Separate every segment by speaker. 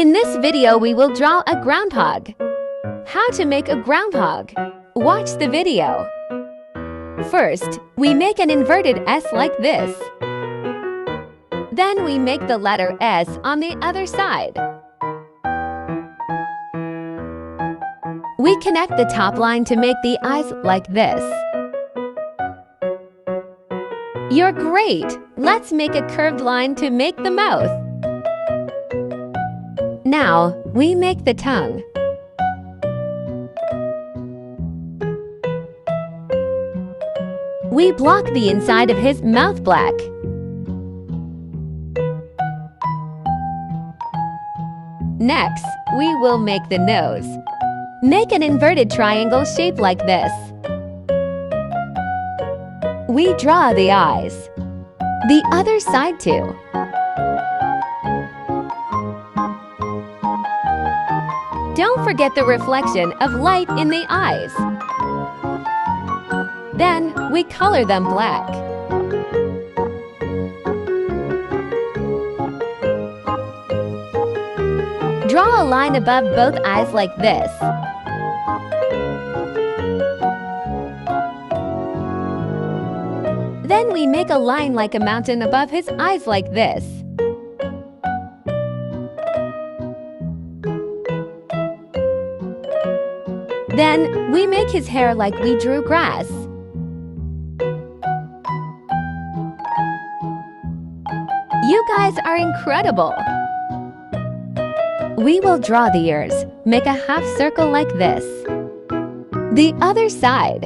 Speaker 1: In this video, we will draw a groundhog. How to make a groundhog? Watch the video. First, we make an inverted S like this. Then we make the letter S on the other side. We connect the top line to make the eyes like this. You're great! Let's make a curved line to make the mouth. Now, we make the tongue. We block the inside of his mouth black. Next, we will make the nose. Make an inverted triangle shape like this. We draw the eyes. The other side too. Don't forget the reflection of light in the eyes. Then, we color them black. Draw a line above both eyes like this. Then we make a line like a mountain above his eyes like this. Then, we make his hair like we drew grass. You guys are incredible! We will draw the ears. Make a half circle like this. The other side.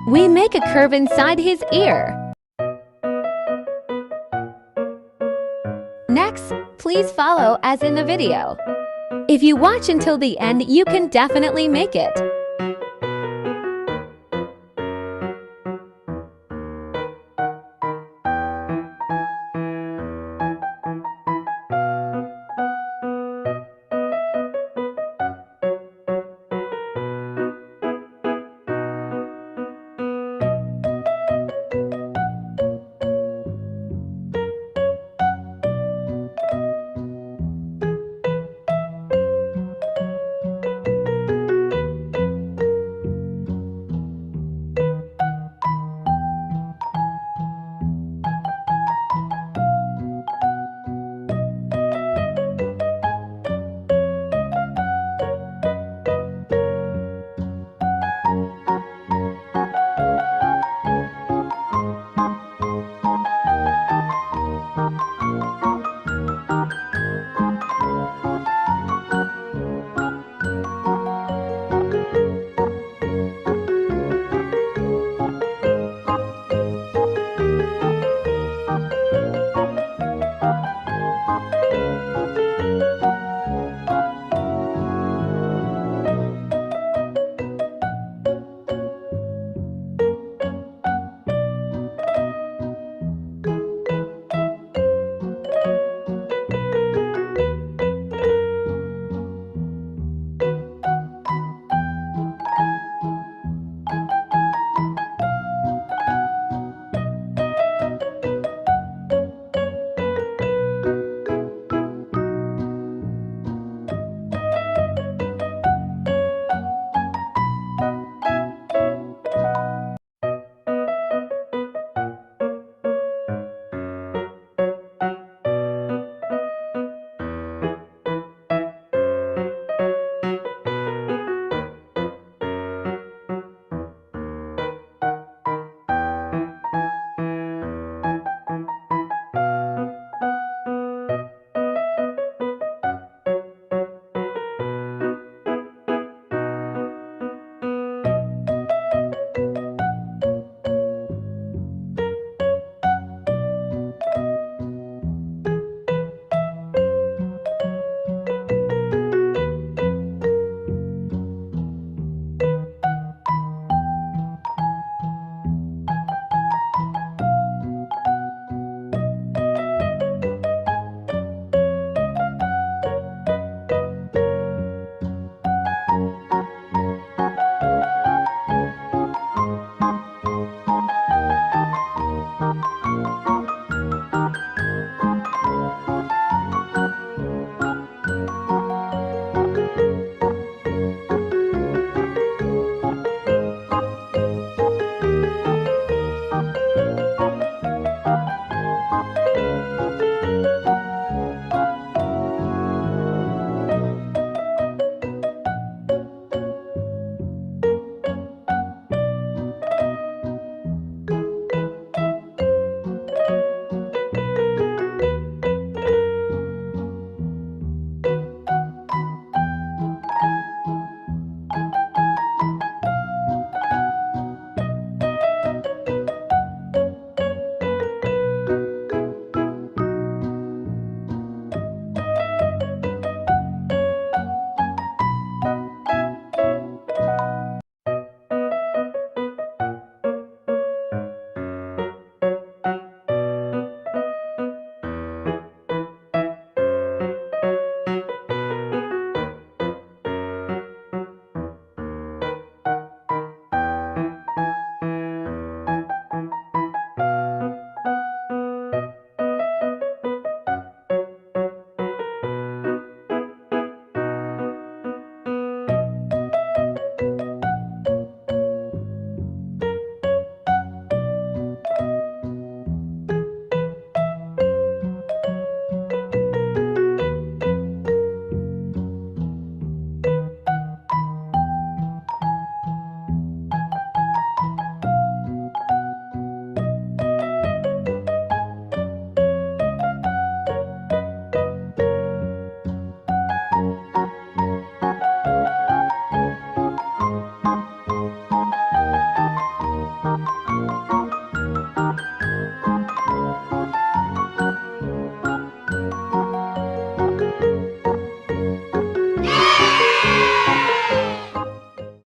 Speaker 1: We make a curve inside his ear. Next, please follow as in the video. If you watch until the end, you can definitely make it.